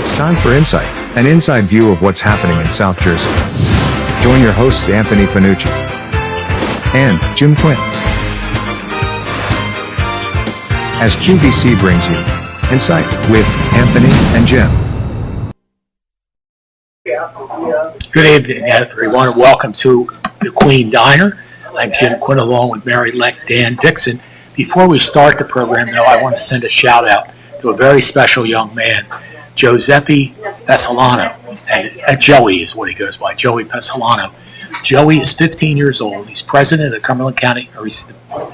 It's time for Insight, an inside view of what's happening in South Jersey. Join your hosts Anthony Fanucci and Jim Quinn as QVC brings you Insight with Anthony and Jim. Good evening, everyone, and welcome to the Queen Diner. I'm Jim Quinn, along with Mary-elect Dan Dixon. Before we start the program, though, I want to send a shout-out to a very special young man, Giuseppe Pessolano, and Joey is what he goes by, Joey Pessolano. Joey is 15 years old. He's president of Cumberland County,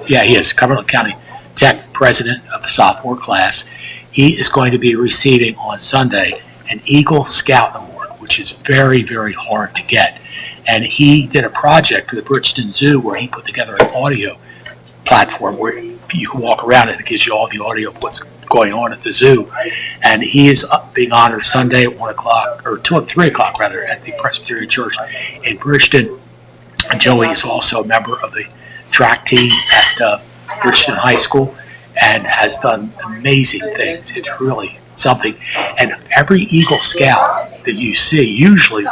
he is Cumberland County Tech president of the sophomore class. He is going to be receiving on Sunday an Eagle Scout Award, which is very, very hard to get. And he did a project for the Bridgeton Zoo where he put together an audio platform where you can walk around and it gives you all the audio of what's going on at the zoo. And he is being honored Sunday at 1 o'clock, or 3 o'clock rather, at the Presbyterian Church in Bridgeton. And Joey is also a member of the track team at Bridgeton High School and has done amazing things. It's really something. And every Eagle Scout that you see usually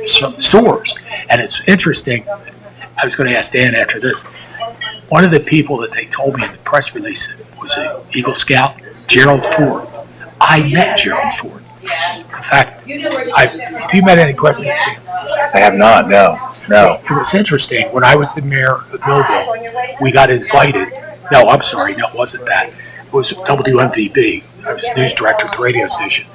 soars. And it's interesting. I was going to ask Dan after this. One of the people that they told me in the press release was an Eagle Scout, Gerald Ford. I met Gerald Ford. In fact, have you met any presidents, Dan? I have not, no. It was interesting. When I was the mayor of Millville, we got invited. No, I'm sorry. No, it wasn't that. It was WMVB. I was news director at the radio station.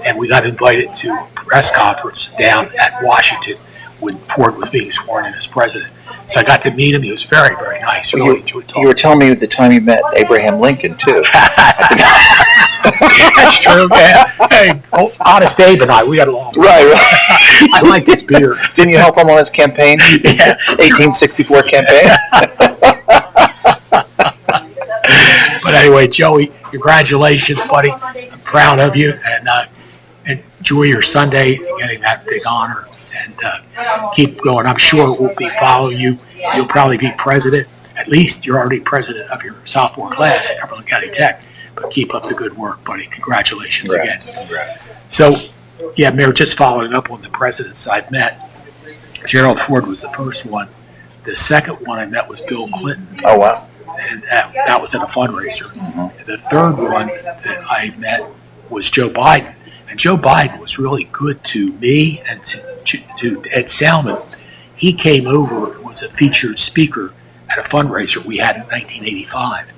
And we got invited to a press conference down at Washington when Ford was being sworn in as president. So I got to meet him. He was very, very nice. Really enjoyed talking. You were telling me the time you met Abraham Lincoln, too. That's true, man. Hey, Honest Abe and we got along. Right. I liked his beard. Didn't you help him on his campaign? Yeah. 1864 campaign? But anyway, Joey, congratulations, buddy. I'm proud of you. And enjoy your Sunday getting that big honor. And keep going. I'm sure we'll be following you. You'll probably be president. At least you're already president of your sophomore class at Cumberland County Tech. But keep up the good work, buddy. Congratulations again. Congrats. So, yeah, Mayor, just following up on the presidents I've met, Gerald Ford was the first one. The second one I met was Bill Clinton. Oh, wow. And that was at a fundraiser. Mm-hmm. The third one that I met was Joe Biden. And Joe Biden was really good to me and to Ed Salmon. He came over and was a featured speaker at a fundraiser we had in 1985.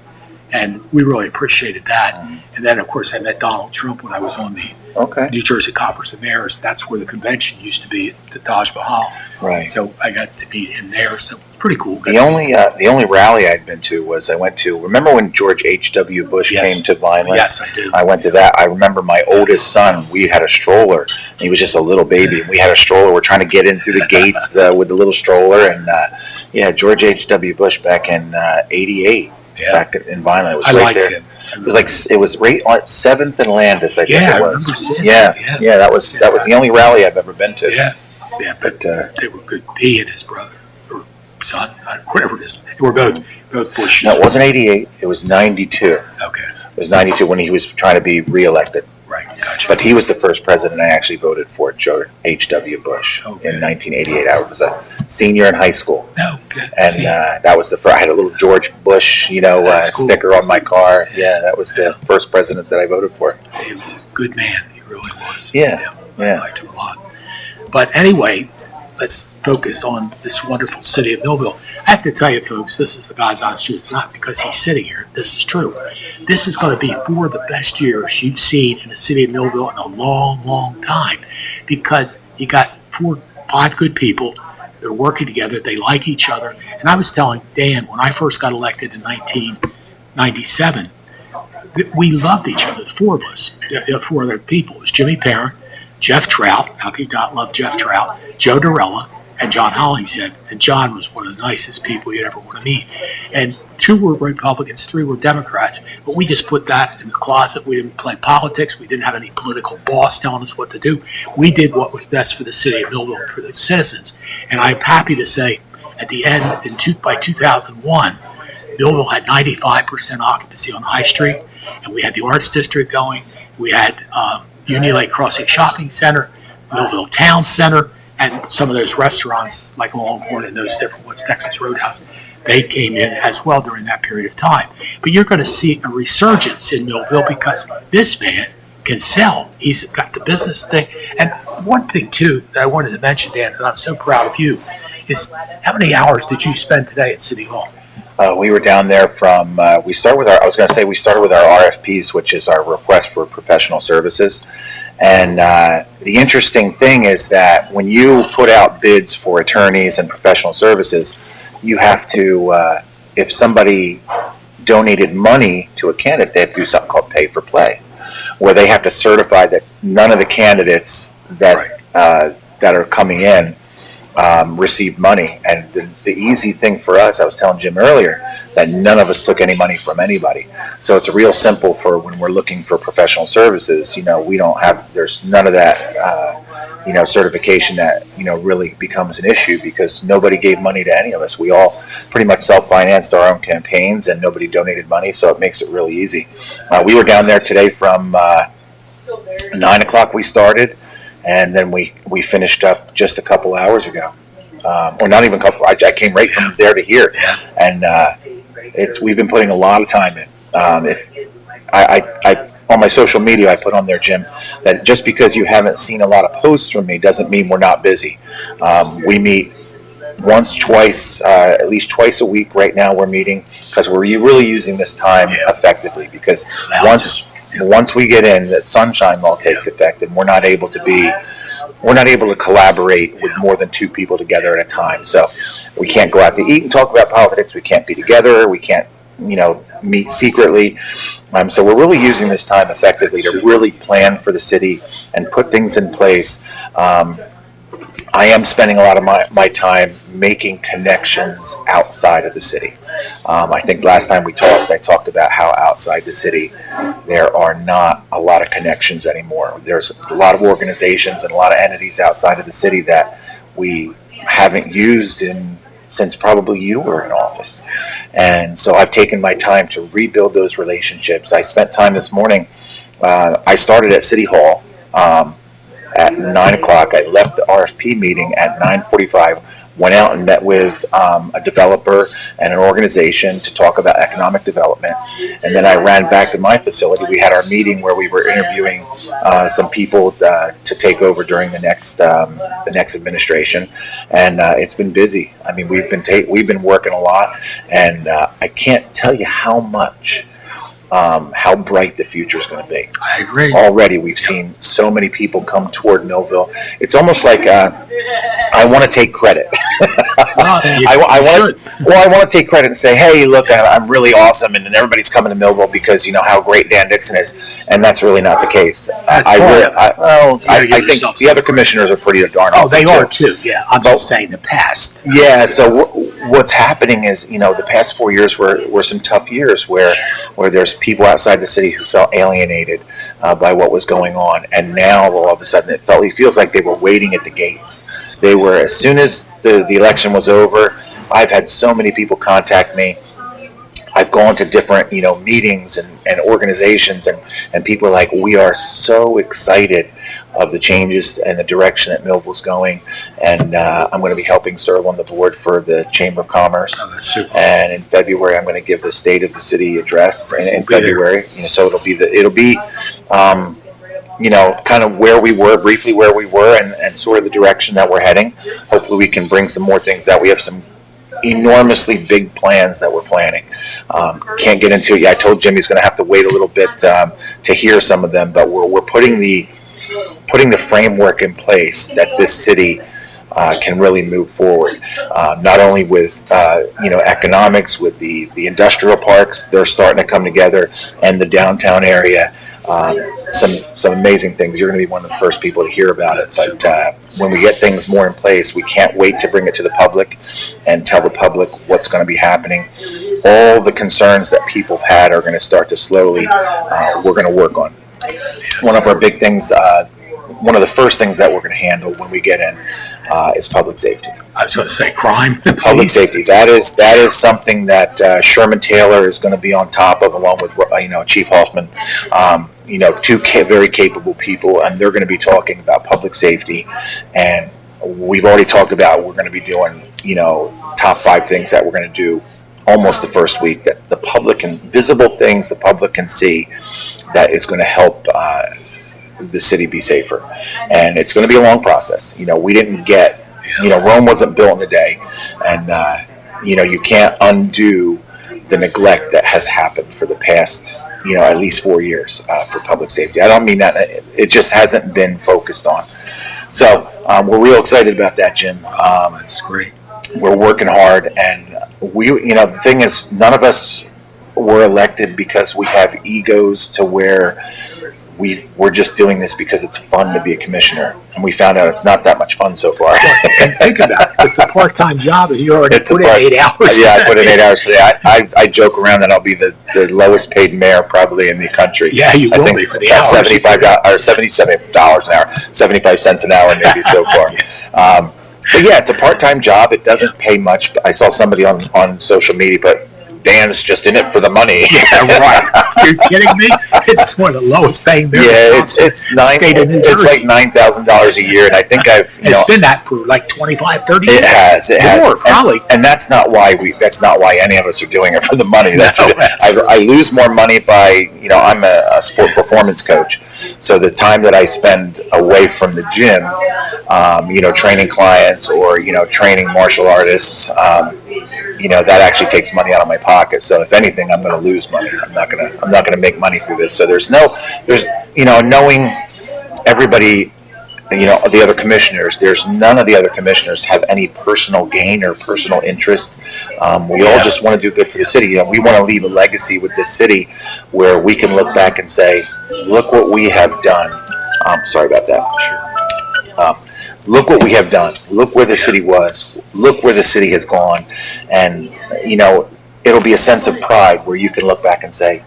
And we really appreciated that. And then, of course, I met Donald Trump when I was on the New Jersey Conference of Mayors. That's where the convention used to be at the Taj Mahal. Right. So I got to meet him there. So pretty cool. The only rally I'd been to was I went to. Remember when George H.W. Bush came to Vineland? Yes, I do. I went to that. I remember my oldest son. We had a stroller. He was just a little baby, and we had a stroller. We're trying to get in through the gates with the little stroller, and George H.W. Bush back in '88. Yeah. Back in Vineland, it was I right liked there. him. It was right on 7th and Landis, I think it was. I remember seeing Yeah, that was the only rally I've ever been to. Yeah, but they were good. He and his brother or son, whatever it is, they were both Bush. No, it wasn't '88. It was '92. Okay. It was '92 when he was trying to be reelected. Right, gotcha. But he was the first president I actually voted for, George H.W. Bush, in 1988. I was a senior in high school. Oh, good. And that was the first. I had a little George Bush, sticker on my car. Yeah, that was the first president that I voted for. He was a good man. He really was. Yeah. I liked him a lot. But anyway, let's focus on this wonderful city of Millville. I have to tell you, folks, this is the God's honest truth. It's not because he's sitting here. This is true. This is going to be 4 of the best years you've seen in the city of Millville in a long, long time, because you got 5 good people. They're working together. They like each other. And I was telling Dan, when I first got elected in 1997, we loved each other, the 4 of us, 4 other people. It was Jimmy Parent, Jeff Trout. How could you not love Jeff Trout? Joe Dorella, and John Hollingshead. And John was one of the nicest people you'd ever want to meet. And 2 were Republicans, 3 were Democrats. But we just put that in the closet. We didn't play politics. We didn't have any political boss telling us what to do. We did what was best for the city of Millville, for the citizens. And I'm happy to say, at the end, by 2001, Millville had 95% occupancy on High Street, and we had the Arts District going. We had Union Lake Crossing Shopping Center, Millville Town Center, and some of those restaurants like Longhorn and those different ones, Texas Roadhouse, they came in as well during that period of time. But you're going to see a resurgence in Millville because this man can sell. He's got the business thing. And one thing, too, that I wanted to mention, Dan, and I'm so proud of you, is how many hours did you spend today at City Hall? We were down there from, we started with our RFPs, which is our request for professional services. And the interesting thing is that when you put out bids for attorneys and professional services, you have to, if somebody donated money to a candidate, they have to do something called pay for play, where they have to certify that none of the candidates that that are coming in received money. And the easy thing for us, I was telling Jim earlier, that none of us took any money from anybody. So it's real simple for when we're looking for professional services. We don't have, there's none of that, certification that, really becomes an issue because nobody gave money to any of us. We all pretty much self-financed our own campaigns and nobody donated money. So it makes it really easy. We were down there today from 9 o'clock we started. And then we finished up just a couple hours ago, or not even a couple. I came right from there to here, and we've been putting a lot of time in. If I on my social media, I put on there, Jim, that just because you haven't seen a lot of posts from me doesn't mean we're not busy. We meet once, twice, at least twice a week. Right now, we're meeting because we're really using this time effectively. Because once we get in, that sunshine law takes effect, and we're not able to collaborate with more than two people together at a time. So we can't go out to eat and talk about politics. We can't be together. We can't, meet secretly. So we're really using this time effectively to really plan for the city and put things in place. I am spending a lot of my time making connections outside of the city. I think last time I talked about how outside the city there are not a lot of connections anymore. There's a lot of organizations and a lot of entities outside of the city that we haven't used since probably you were in office. And so I've taken my time to rebuild those relationships. I spent time this morning. I started at City Hall at 9 o'clock. I left the RFP meeting at 9:45, went out and met with a developer and an organization to talk about economic development. And then I ran back to my facility. We had our meeting where we were interviewing some people to take over during the next administration. And it's been busy. I mean, we've been working a lot, and I can't tell you how bright the future is going to be. I agree. Already, we've seen so many people come toward Millville. It's almost like I want to take credit. I want to take credit and say, hey, look, I'm really awesome, and everybody's coming to Millville because how great Dan Dixon is, and that's really not the case. I think the other commissioners are pretty darn awesome. Oh, they are too. Yeah, I'm just saying the past. Yeah. So what's happening is, the past 4 years were some tough years where there's people outside the city who felt alienated by what was going on, and now all of a sudden it feels like they were waiting at the gates. They were, as soon as the election was over. I've had so many people contact me. I've gone to different meetings and organizations, and people are like, we are so excited of the changes and the direction that Millville's going, and I'm going to be helping serve on the board for the Chamber of Commerce. Oh, that's super. And in February I'm going to give the State of the City address in February. So it'll be kind of briefly where we were and sort of the direction that we're heading. Hopefully we can bring some more things out. We have some enormously big plans that we're planning. Can't get into it yet. I told Jim he's going to have to wait a little bit to hear some of them, but we're putting the framework in place that this city can really move forward. Not only with economics, with the industrial parks, they're starting to come together, and the downtown area. Some amazing things. You're going to be one of the first people to hear about it. But when we get things more in place, we can't wait to bring it to the public and tell the public what's going to be happening. All the concerns that people have had are going to start to slowly, we're going to work on. One of our big things, one of the first things that we're going to handle when we get in is public safety. I was going to say crime. Public safety. That is something that Sherman Taylor is going to be on top of, along with Chief Hoffman. two very capable people, and they're going to be talking about public safety. And we've already talked about we're going to be doing, top 5 things that we're going to do almost the first week that the public can, visible things the public can see that is going to help the city be safer. And it's going to be a long process. We didn't get, Rome wasn't built in a day. And, you can't undo the neglect that has happened for the past, at least 4 years for public safety. I don't mean that it just hasn't been focused on. So we're real excited about that, Jim. That's great. We're working hard, and the thing is, none of us were elected because we have egos to where we're just doing this because it's fun to be a commissioner, and we found out it's not that much fun so far. And think about it. It's a part-time job, and you already put in 8 hours. Yeah, I put in 8 hours today. I joke around that I'll be the lowest paid mayor probably in the country. Yeah, you will be for the hours. $75 or $77 an hour, 75 cents an hour maybe so far. But yeah, it's a part-time job. It doesn't pay much. I saw somebody on social media, but Dan's just in it for the money. Yeah, right. You're kidding me? It's one of the lowest paying mayors. Yeah, it's like $9,000 a year, and I think I've it's been that for like 25, 30 years. It has. More, probably. And that's not why any of us are doing it for the money. I lose more money by I'm a sport performance coach, so the time that I spend away from the gym, training clients or training martial artists, that actually takes money out of my pocket. So if anything, I'm going to lose money. I'm not going to make money through this. So there's knowing everybody, the other commissioners, none of the other commissioners have any personal gain or personal interest. We all just want to do good for the city. We want to leave a legacy with this city where we can look back and say, look what we have done. Sorry about that. Sure. Look what we have done. Look where the city was. Look where the city has gone. And, it'll be a sense of pride where you can look back and say,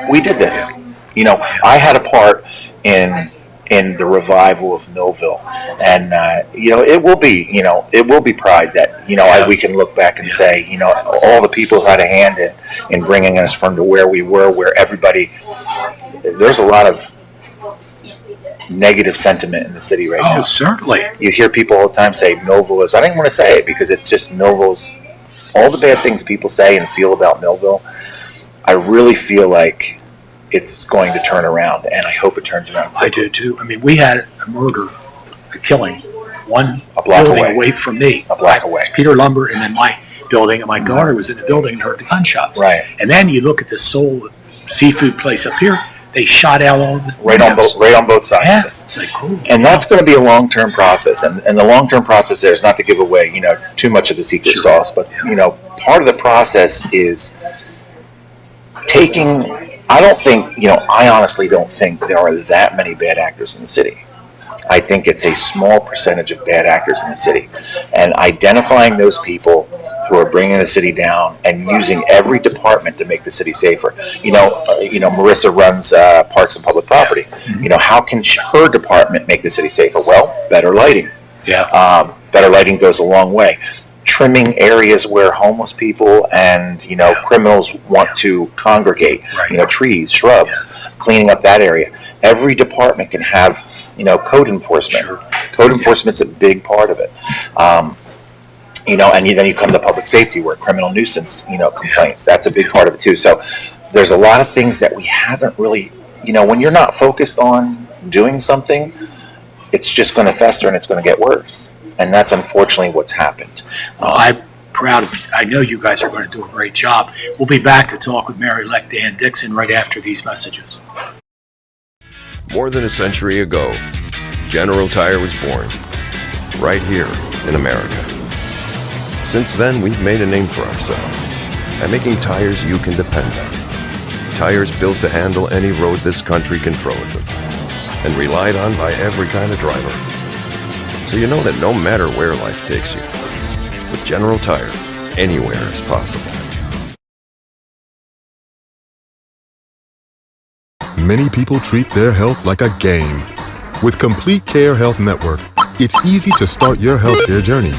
we did this. I had a part in the revival of Millville. And, it will be pride that, we can look back and say, all the people who had a hand in bringing us from to where we were, where everybody, there's a lot of negative sentiment in the city right now. Oh, certainly. You hear people all the time say Millville is, I don't even want to say it because it's just Millville's, all the bad things people say and feel about Millville, I really feel like it's going to turn around, and I hope it turns around quickly. I do too. I mean, we had a murder, a killing, a block building away from me. A block away. It's Peter Lumber, and then my building, and my daughter was in the building and heard the gunshots. Right. And then you look at the Soul seafood place up here, they shot out all the right on both sides of this. It's like, cool. And that's going to be a long-term process, and the long-term process there is not to give away too much of the secret sauce, but part of the process is taking. I honestly don't think there are that many bad actors in the city. I think it's a small percentage of bad actors in the city, and identifying those people who are bringing the city down and using every department to make the city safer. Marissa runs Parks and Public Property. How can her department make the city safer? Well, better lighting. Yeah. Better lighting goes a long way. Trimming areas where homeless people and criminals want to congregate. Right. Trees, shrubs, cleaning up that area. Every department can have code enforcement. Sure. Code enforcement's a big part of it. And then you come to public safety where criminal nuisance, complaints. That's a big part of it too. So there's a lot of things that we haven't really, when you're not focused on doing something, it's just going to fester and it's going to get worse. And that's unfortunately what's happened. I'm proud of you. I know you guys are going to do a great job. We'll be back to talk with Mayor-elect Dan Dixon right after these messages. More than a century ago, General Tire was born, right here in America. Since then, we've made a name for ourselves by making tires you can depend on. Tires built to handle any road this country can throw at them, and relied on by every kind of driver. So you know that no matter where life takes you, with General Tire, anywhere is possible. Many people treat their health like a game. With Complete Care Health Network, it's easy to start your healthcare journey.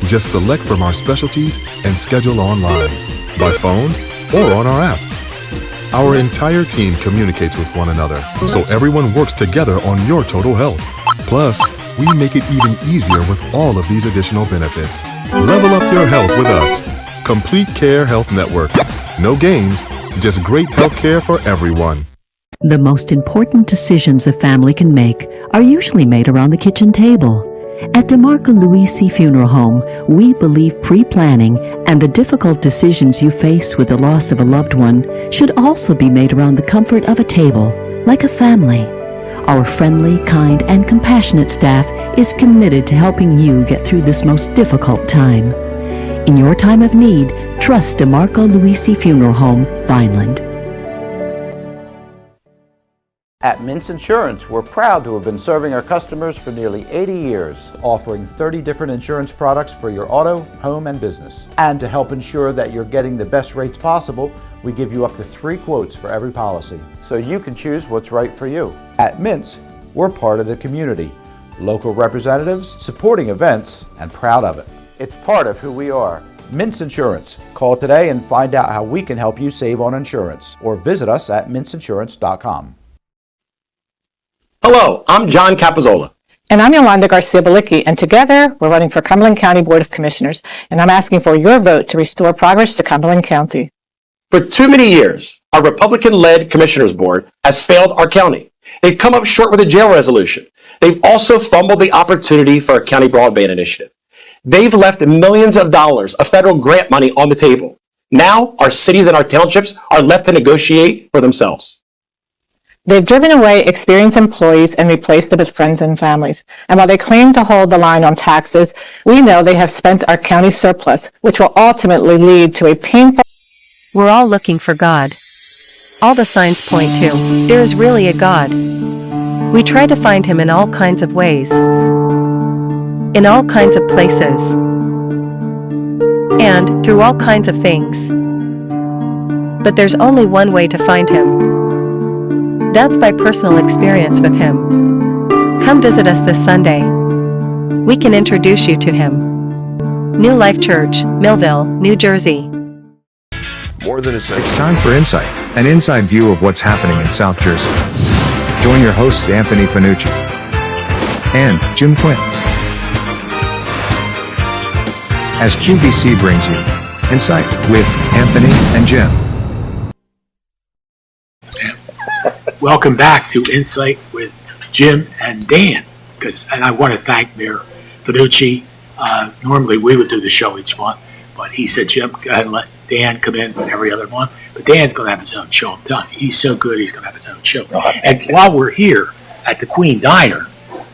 Just select from our specialties and schedule online, by phone, or on our app. Our entire team communicates with one another, so everyone works together on your total health. Plus, we make it even easier with all of these additional benefits. Level up your health with us. Complete Care Health Network. No games, just great health care for everyone. The most important decisions a family can make are usually made around the kitchen table. At DeMarco Luisi Funeral Home, we believe pre-planning and the difficult decisions you face with the loss of a loved one should also be made around the comfort of a table, like a family. Our friendly, kind, and compassionate staff is committed to helping you get through this most difficult time. In your time of need, trust DeMarco Luisi Funeral Home, Vineland. At Mintz Insurance, we're proud to have been serving our customers for nearly 80 years, offering 30 different insurance products for your auto, home, and business. And to help ensure that you're getting the best rates possible, we give you up to 3 quotes for every policy, so you can choose what's right for you. At Mintz, we're part of the community, local representatives, supporting events, and proud of it. It's part of who we are. Mintz Insurance. Call today and find out how we can help you save on insurance, or visit us at mintzinsurance.com. Hello, I'm John Capizzola. And I'm Yolanda Garcia-Balicki, and together we're running for Cumberland County Board of Commissioners, and I'm asking for your vote to restore progress to Cumberland County. For too many years, our Republican-led Commissioners Board has failed our county. They've come up short with a jail resolution. They've also fumbled the opportunity for a county broadband initiative. They've left millions of dollars of federal grant money on the table. Now, our cities and our townships are left to negotiate for themselves. They've driven away experienced employees and replaced them with friends and families. And while they claim to hold the line on taxes, we know they have spent our county surplus, which will ultimately lead to a painful... We're all looking for God. All the signs point to, there is really a God. We try to find him in all kinds of ways, in all kinds of places, and through all kinds of things. But there's only one way to find him. That's by personal experience with him. Come visit us this Sunday. We can introduce you to him. New Life Church, Millville, New Jersey. More than essential. It's time for Insight, an inside view of what's happening in South Jersey. Join your hosts Anthony Fanucci and Jim Quinn as QVC brings you Insight with Anthony and Jim. Welcome back to Insight with Jim and Dan. And I want to thank Mayor Fanucci. Normally we would do the show each month, but he said, Jim, go ahead and let Dan come in every other month. But Dan's going to have his own show. I'm done. He's so good, he's going to have his own show. And while we're here at the Queen Diner,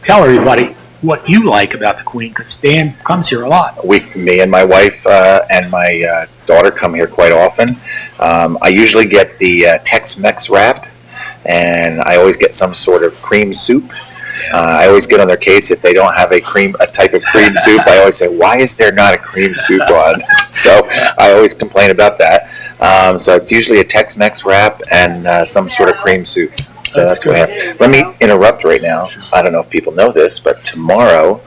tell everybody what you like about the Queen, because Dan comes here a lot. Me and my wife and my daughter come here quite often. I usually get the Tex-Mex wrap, and I always get some sort of cream soup. I always get on their case if they don't have a type of cream soup. I always say, why is there not a cream soup on? So I always complain about that. So it's usually a Tex-Mex wrap and some sort of cream soup. So that's what I have. Let me interrupt right now. I don't know if people know this, but tomorrow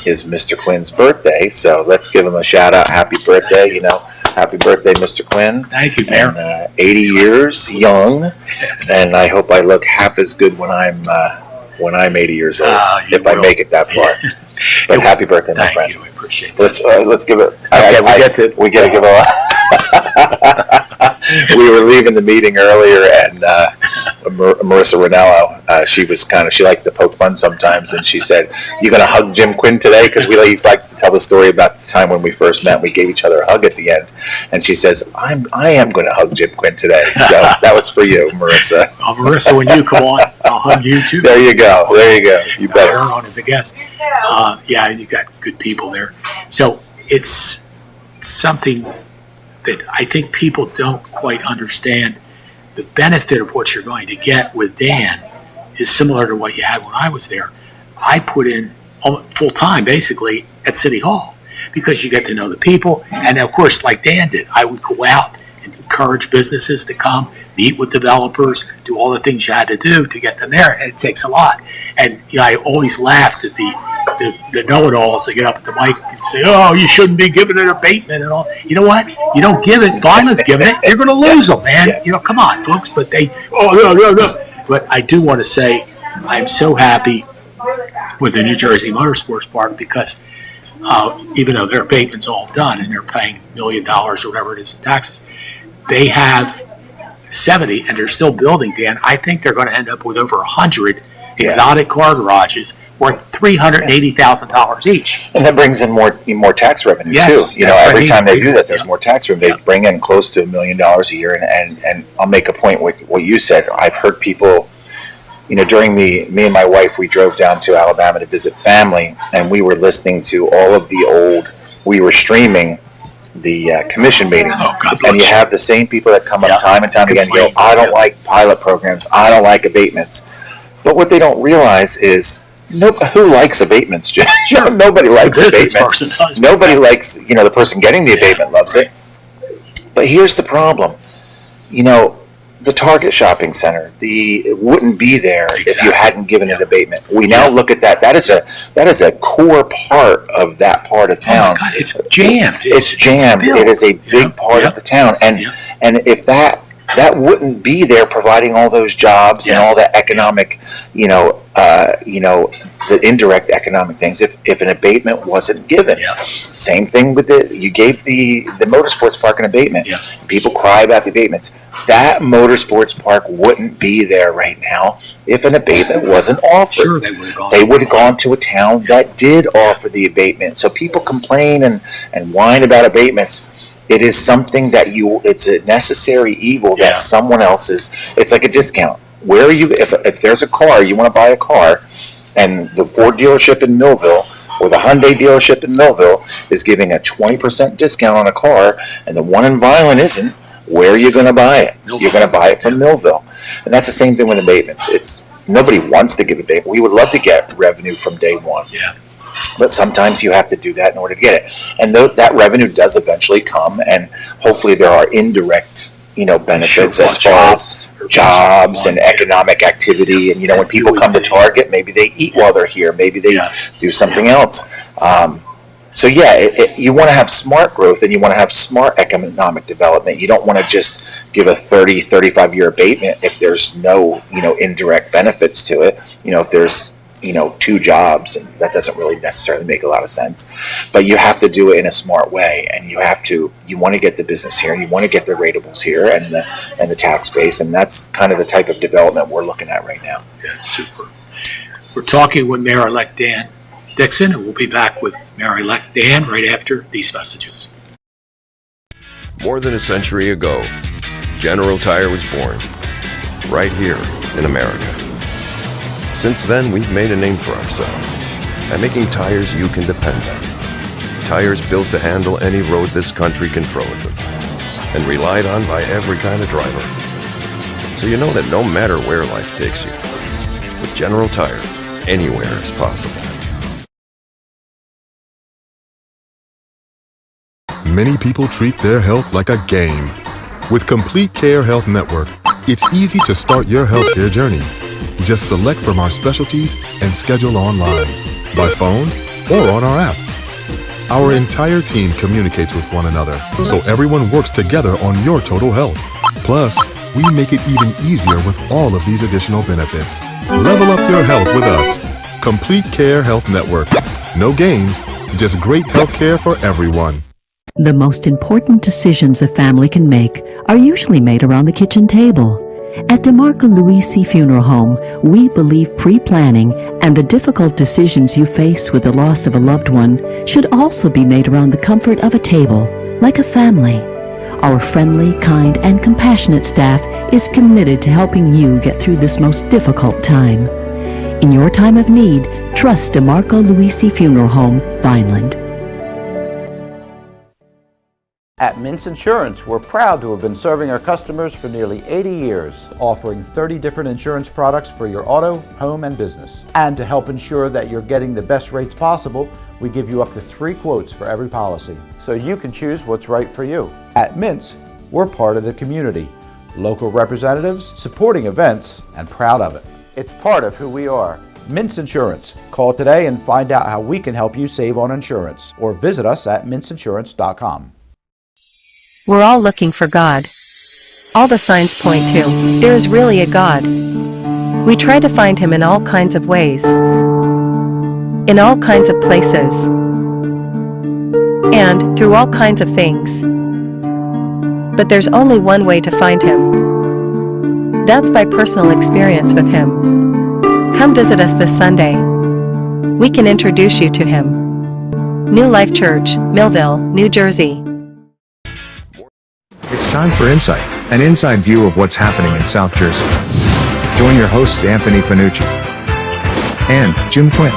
is Mr. Quinn's birthday. So let's give him a shout out. Happy birthday, Happy birthday, Mr. Quinn. Thank you, Mayor. And, 80 years young, and I hope I look half as good when I'm 80 years old, if I make it that far. But happy birthday, my friend. Thank you. I appreciate it. Let's give it. Okay, we got to give a. We were leaving the meeting earlier, and Marissa Ranello, she likes to poke fun sometimes, and she said, "You gonna hug Jim Quinn today?" Because he likes to tell the story about the time when we first met. We gave each other a hug at the end, and she says, "I am gonna hug Jim Quinn today." So that was for you, Marissa. Well, Marissa, when you come on, I'll hug you too. There you go. You better. Her on as a guest. Yeah, you got good people there. So it's something that I think people don't quite understand. The benefit of what you're going to get with Dan is similar to what you had when I was there. I put in full time basically at City Hall because you get to know the people, and of course, like Dan did, I would go out and encourage businesses to come, meet with developers, do all the things you had to do to get them there, and it takes a lot. And I always laughed at the the know-it-alls that get up at the mic and say, "Oh, you shouldn't be giving an abatement and all." You know what? You don't give it. Violence giving it. You're going to lose them, man. Yes. You know, come on, folks. But no. But I do want to say, I'm so happy with the New Jersey Motorsports Park because even though their abatement's all done and they're paying $1 million or whatever it is in taxes, they have 70 and they're still building, Dan. I think they're going to end up with over 100 exotic car garages worth $380,000 each. And that brings in more tax revenue Yes, too. You know, that's what I every mean. time they do that, there's Yeah. more tax revenue. They bring in close to $1 million a year. And I'll make a point with what you said. I've heard people, you know, during me and my wife, we drove down to Alabama to visit family, and we were listening to all of the old. We were streaming the commission meetings, Oh, God bless and you you. have the same people that come Yeah. up time and time again. Go, Complain. I don't Yeah. like pilot programs. I don't like abatements. But what they don't realize is, who likes abatements, Jim? Nobody likes The business abatements. person does. Nobody likes, you know, the person getting the abatement loves it. But here's the problem. You know, the Target shopping center, it wouldn't be there if you Exactly. hadn't given it abatement. We now look at that. That is a core part of that part of Oh town. my God, it's jammed. It's jammed. built. It is a big Yeah. part Yeah. of the town. And Yeah. and if that wouldn't be there providing all those jobs and Yes. all that economic, the indirect economic things, if an abatement wasn't given. Yeah. Same thing with you gave the motorsports park an abatement. Yeah. People cry about the abatements. That motorsports park wouldn't be there right now if an abatement wasn't offered. Sure, they would have gone. They would have gone to a town that did offer the abatement. So people complain and whine about abatements. It is something that it's a necessary evil Yeah. that someone else is. It's like a discount. Where are you, if there's a car, you want to buy a car, and the Ford dealership in Millville or the Hyundai dealership in Millville is giving a 20% discount on a car, and the one in Violent isn't, where are you going to buy it? Millville. You're going to buy it from Millville. And that's the same thing with abatements. Nobody wants to give abatement. We would love to get revenue from day one. Yeah. But sometimes you have to do that in order to get it. And that revenue does eventually come, and hopefully there are indirect, benefits Sure, as far as jobs and economic activity. And, when people come to Target, maybe they eat while they're here. Maybe they do something else. You want to have smart growth, and you want to have smart economic development. You don't want to just give a 30, 35-year abatement if there's no, indirect benefits to it. If there's, 2 jobs, and that doesn't really necessarily make a lot of sense. But you have to do it in a smart way, and you want to get the business here, and you want to get the ratables here and the tax base, and that's kind of the type of development we're looking at right now. Yeah, it's super. We're talking with Mayor-elect Dan Dixon, and we'll be back with Mayor-elect Dan right after these messages. More than a century ago, General Tire was born, right here in America. Since then, we've made a name for ourselves by making tires you can depend on. Tires built to handle any road this country can throw at them, and relied on by every kind of driver. So you know that no matter where life takes you, with General Tire, anywhere is possible. Many people treat their health like a game. With Complete Care Health Network, it's easy to start your healthcare journey. Just select from our specialties and schedule online, by phone, or on our app. Our entire team communicates with one another, so everyone works together on your total health. Plus, we make it even easier with all of these additional benefits. Level up your health with us. Complete Care Health Network. No games, just great healthcare for everyone. The most important decisions a family can make are usually made around the kitchen table. At DeMarco Luisi Funeral Home, we believe pre-planning and the difficult decisions you face with the loss of a loved one should also be made around the comfort of a table, like a family. Our friendly, kind, and compassionate staff is committed to helping you get through this most difficult time. In your time of need, trust DeMarco Luisi Funeral Home, Vineland. At Mintz Insurance, we're proud to have been serving our customers for nearly 80 years, offering 30 different insurance products for your auto, home, and business. And to help ensure that you're getting the best rates possible, we give you up to 3 quotes for every policy, so you can choose what's right for you. At Mintz, we're part of the community, local representatives, supporting events, and proud of it. It's part of who we are. Mintz Insurance. Call today and find out how we can help you save on insurance, or visit us at mintzinsurance.com. We're all looking for God. All the signs point to there is really a God. We try to find him in all kinds of ways, in all kinds of places, and through all kinds of things. But there's only one way to find him. That's by personal experience with him. Come visit us this Sunday. We can introduce you to him. New Life Church, Millville, New Jersey. It's time for Insight, an inside view of what's happening in South Jersey. Join your hosts Anthony Fanucci and Jim Quinn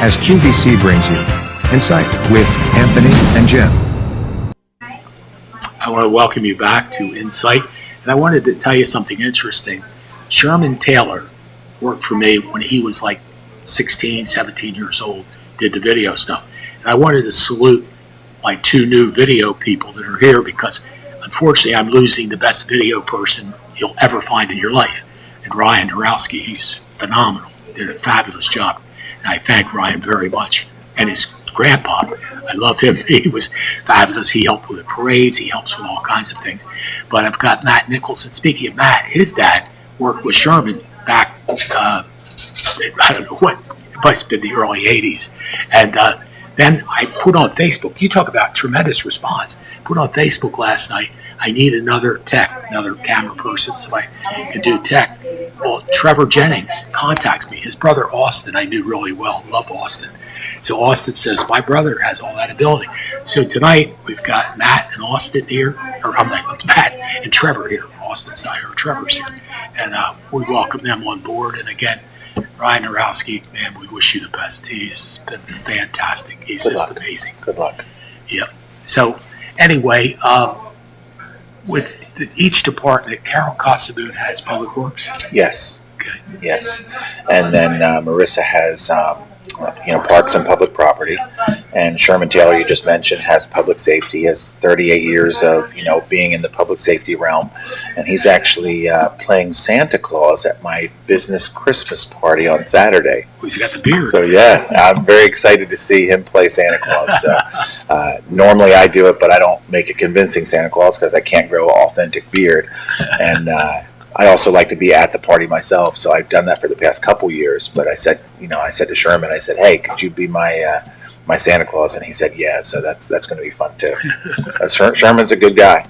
as QVC brings you Insight with Anthony and Jim. I want to welcome you back to Insight, and I wanted to tell you something interesting. Sherman Taylor worked for me when he was like 16, 17 years old, did the video stuff. And I wanted to salute my two new video people that are here because unfortunately I'm losing the best video person you'll ever find in your life. And Ryan Horowski, he's phenomenal, did a fabulous job. And I thank Ryan very much. And his grandpa, I love him. He was fabulous. He helped with the parades. He helps with all kinds of things. But I've got Matt Nicholson. Speaking of Matt, his dad worked with Sherman back, I don't know what, it must have been the early 80s. And then I put on Facebook, you talk about tremendous response, put on Facebook last night, I need another tech, another camera person, somebody can do tech. Well, Trevor Jennings contacts me. His brother Austin, I knew really well, love Austin. So Austin says, my brother has all that ability. So tonight we've got Matt and Austin here, or I'm not, Matt and Trevor here. Austin's not here, Trevor's here. And we welcome them on board. And again, Ryan Horowski, man, we wish you the best. He's been fantastic. He's just amazing. Good luck. Yeah. So anyway, with each department, Carol Casaboon has Public Works. Yes. Okay. Yes. And then Marissa has, Parks and Public Property. And Sherman Taylor, you just mentioned, has Public Safety. He has 38 years of, being in the public safety realm. And he's actually playing Santa Claus at my business Christmas party on Saturday. He's got the beard. So, yeah, I'm very excited to see him play Santa Claus. Normally I do it, but I don't make a convincing Santa Claus because I can't grow an authentic beard. And I also like to be at the party myself, so I've done that for the past couple years. But I said to Sherman, I said, hey, could you be my Santa Claus? And he said, yeah. So that's going to be fun too. Sherman's a good guy.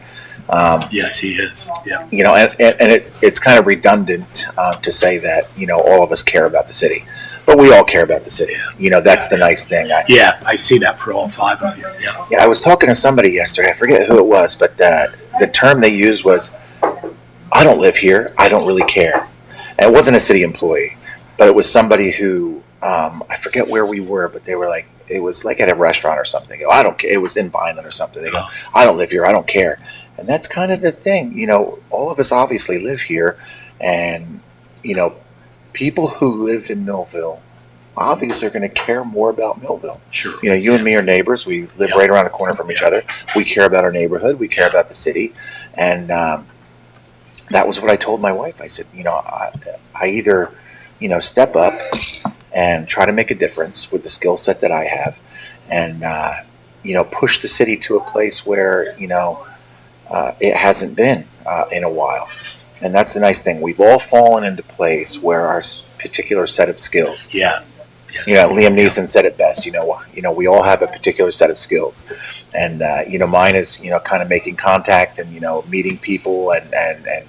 Yes, he is. Yeah. And it's kind of redundant to say that all of us care about the city, but we all care about the city. That's the nice thing. I see that for all five of you. Yeah. Yeah. I was talking to somebody yesterday. I forget who it was, but the term they used was, I don't live here. I don't really care. And it wasn't a city employee, but it was somebody who, I forget where we were, but they were like, it was like at a restaurant or something. They go, I don't care. It was in Vineland or something. They go, I don't live here. I don't care. And that's kind of the thing. All of us obviously live here. And, people who live in Millville obviously are going to care more about Millville. Sure. You and me are neighbors. We live right around the corner from each other. We care about our neighborhood. We care about the city. And, that was what I told my wife. I said, I either, step up and try to make a difference with the skill set that I have and, push the city to a place where, it hasn't been in a while. And that's the nice thing. We've all fallen into place where our particular set of skills. Yeah. Yes. Liam Neeson said it best. We all have a particular set of skills, and mine is kind of making contact and meeting people and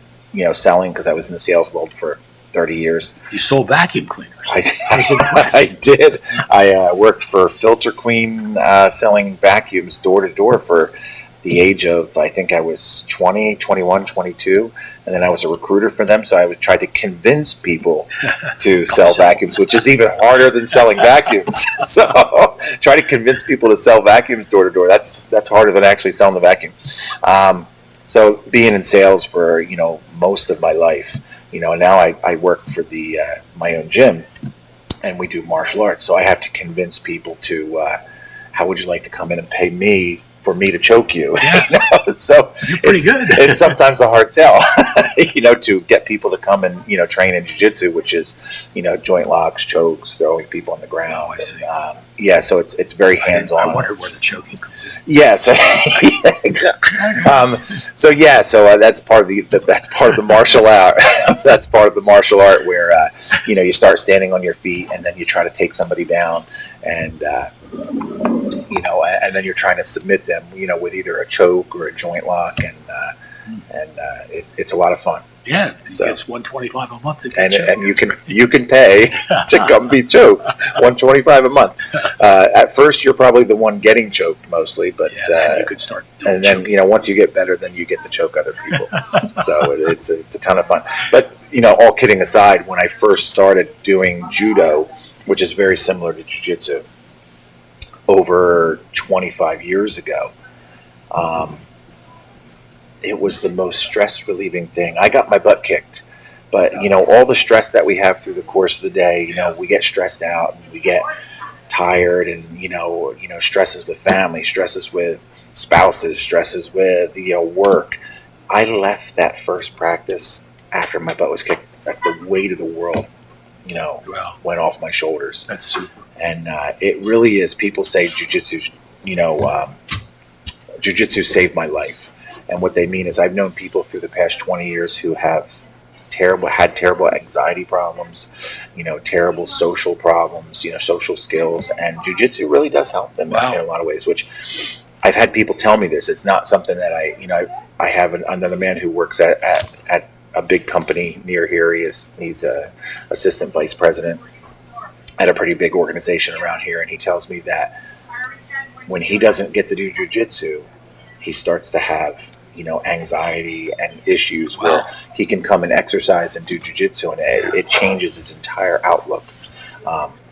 selling, because I was in the sales world for 30 years. You sold vacuum cleaners. I did. I worked for Filter Queen, selling vacuums door to door for the age of, I think I was 20, 21, 22. And then I was a recruiter for them. So I would try to convince people to sell vacuums, which is even harder than selling vacuums. So try to convince people to sell vacuums door to door. That's harder than actually selling the vacuum. So being in sales for, most of my life, now I work for my own gym and we do martial arts. So I have to convince people to, how would you like to come in and pay me for me to choke you. Yeah. You know? So You're pretty good. It's sometimes a hard sell, to get people to come and, train in jiu-jitsu, which is, joint locks, chokes, throwing people on the ground. Oh, I see. And, so it's very hands-on. I wonder where the choking comes in. Yeah. So, so that's part of the martial art. That's part of the martial art where, you start standing on your feet and then you try to take somebody down and, and then you're trying to submit them, with either a choke or a joint lock, and it's a lot of fun. Yeah, So- it's $125 a month. to get And choked. you can pay to come be choked, $125 a month. At first, you're probably the one getting choked mostly, but then you could start doing and then choking. once you get better, then you get to choke other people. So it's a ton of fun. But all kidding aside, when I first started doing judo, which is very similar to jiu-jitsu, over 25 years ago, it was the most stress relieving thing. I got my butt kicked, but all the stress that we have through the course of the day, we get stressed out and we get tired, and stresses with family, stresses with spouses, stresses with work. I left that first practice after my butt was kicked, like the weight of the world, Wow. went off my shoulders. That's super. And it really is. People say jiu-jitsu, jiu-jitsu saved my life. And what they mean is I've known people through the past 20 years who have had terrible anxiety problems, terrible social problems, social skills. And jiu-jitsu really does help them Wow. in a lot of ways, which I've had people tell me this. It's not something that I have another man who works at a big company near here. He's a assistant vice president at a pretty big organization around here, and he tells me that when he doesn't get to do jiu-jitsu, he starts to have anxiety and issues. Wow. Where he can come and exercise and do jiu-jitsu, and it changes his entire outlook.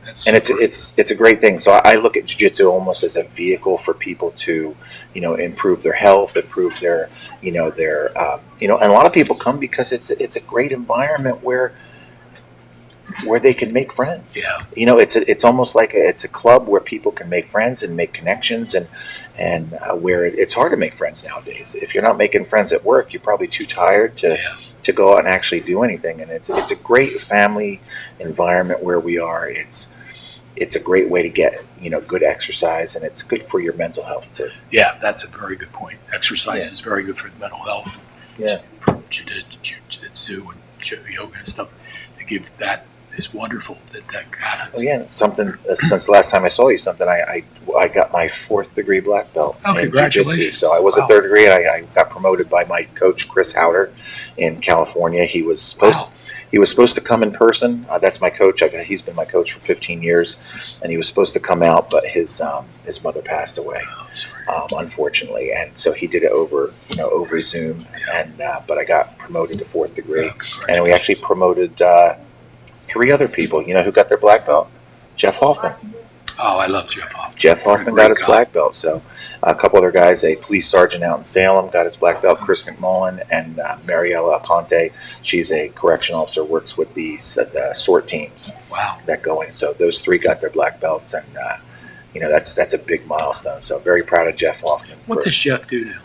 That's And super. it's a great thing. So I look at jiu-jitsu almost as a vehicle for people to, improve their health, improve their, and a lot of people come because it's a great environment where they can make friends. Yeah. It's almost like it's a club where people can make friends and make connections, and where it's hard to make friends nowadays. If you're not making friends at work, you're probably too tired to go out and actually do anything. And it's a great family environment where we are. It's a great way to get good exercise, and it's good for your mental health too. Yeah, that's a very good point. Exercise Yeah. is very good for the mental health. Yeah. For jiu-jitsu and yoga and stuff. To give that is wonderful that happens. Oh yeah, something since the last time I saw you, I got my 4th degree black belt Oh, in congratulations. jiu-jitsu. So I was Wow. a 3rd degree, and I got promoted by my coach Chris Howder in California. He was supposed to come in person. That's my coach. He's been my coach for 15 years, and he was supposed to come out, but his mother passed away, Oh, sorry. unfortunately, and so he did it over Zoom. And but I got promoted to 4th degree, Yeah, and we actually promoted 3 other people. Who got their black belt? Jeff Hoffman. Oh, I love Jeff Hoffman. Jeff Hoffman Great got his guy. black belt. So a couple other guys, a police sergeant out in Salem got his black belt, Chris McMullen, and Mariella Aponte. She's a correction officer, works with the SORT teams Wow. that go in. So those 3 got their black belts, and that's a big milestone. So very proud of Jeff Hoffman. What does Jeff do now?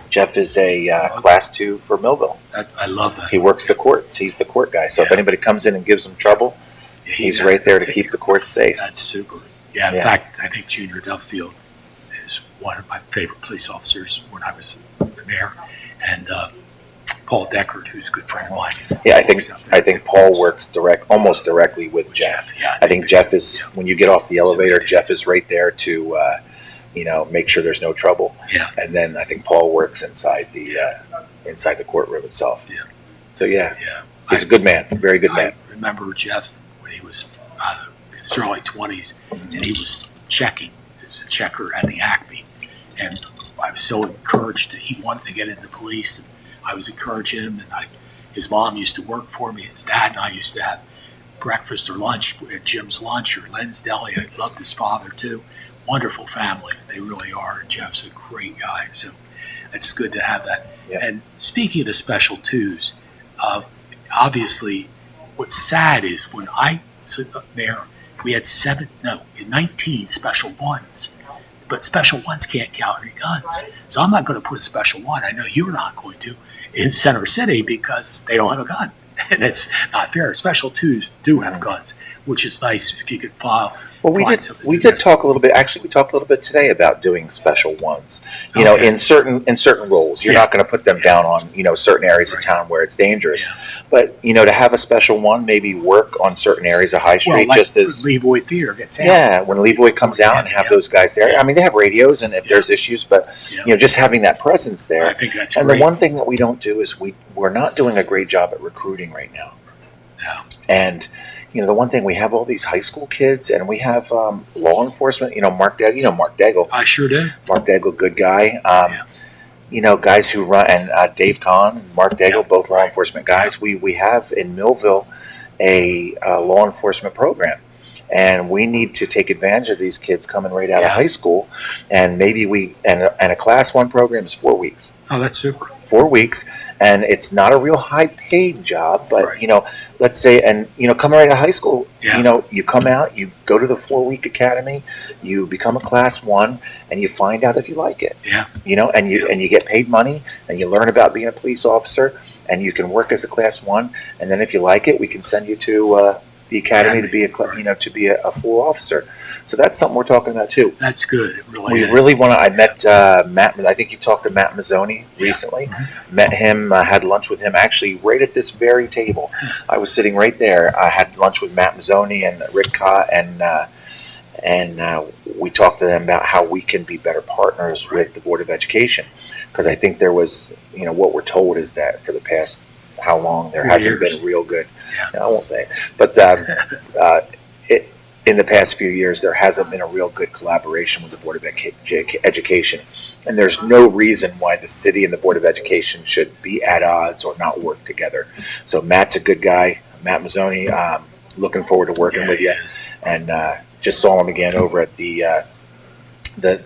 Jeff is a class 2 for Millville. I love that. He works the courts. He's the court guy. So if Yeah. anybody comes in and gives him trouble, he's right there to keep the courts safe. That's super. Yeah, in Yeah. fact, I think Junior Duffield is one of my favorite police officers when I was mayor, and Paul Deckard, who's a good friend of mine. Yeah, I think Paul works almost directly with Jeff. Yeah, I think Jeff is, when you get off the elevator, Jeff is right there to, make sure there's no trouble. Yeah. And then I think Paul works inside the courtroom itself. Yeah. So yeah, Yeah. he's a good man, very good I man. remember Jeff when he was in his early 20s, and he was checking as a checker at the Acme, and I was so encouraged that he wanted to get into police, and I was encouraging him. And his mom used to work for me. His dad and I used to have breakfast or lunch at Jim's Lunch or Len's Deli. I loved his father too. Wonderful family, they really are. And Jeff's a great guy, so it's good to have that. Yeah. And speaking of the special twos, obviously, what's sad is when I was there, we had 19 special ones but special ones can't carry guns. So I'm not going to put a special one. I know you're not going to in Center City because they don't have a gun. And it's not fair. Special twos do have guns, which is nice if you could file. Well, we did talk a little bit. Actually, we talked a little bit today about doing special ones. You know, in certain roles, you're not going to put them down on certain areas of town where it's dangerous. But to have a special one, maybe work on certain areas of High Street, like just as Levoy Theater gets out. Yeah, when Levoy comes out and have those guys there. I mean, they have radios, and if there's issues, but just having that presence there. I think that's and great. the one thing that we don't do is we're not doing a great job at recruiting right now. No. And the one thing, we have all these high school kids, and we have law enforcement. Mark Daigle. Mark Daigle. I sure do. Mark Daigle, good guy. Guys who run, and Dave Kahn and Mark Daigle, both law enforcement guys. We have in Millville a law enforcement program, and we need to take advantage of these kids coming right out of high school, and maybe and a Class 1 program is 4 weeks. Oh, that's super. 4 weeks, and it's not a real high paid job, but let's say, and coming right out of high school, you come out, you go to the 4 week academy, you become a Class 1, and you find out if you like it. And you get paid money, and you learn about being a police officer, and you can work as a Class 1, and then if you like it, we can send you to the academy to be a full officer. So that's something we're talking about too. That's good. It really we is. really want to. I met Matt. I think you talked to Matt Mazzoni recently. Met him. Had lunch with him actually right at this very table. I was sitting right there. I had lunch with Matt Mazzoni and Rick Cott, and we talked to them about how we can be better partners with the Board of Education, because I think there was what we're told is that for the past how long there hasn't been real good. I won't say it, but in the past few years there hasn't been a real good collaboration with the Board of Education, and there's no reason why the city and the Board of Education should be at odds or not work together. So Matt's a good guy, Matt Mazzoni. Looking forward to working with you, and just saw him again over at the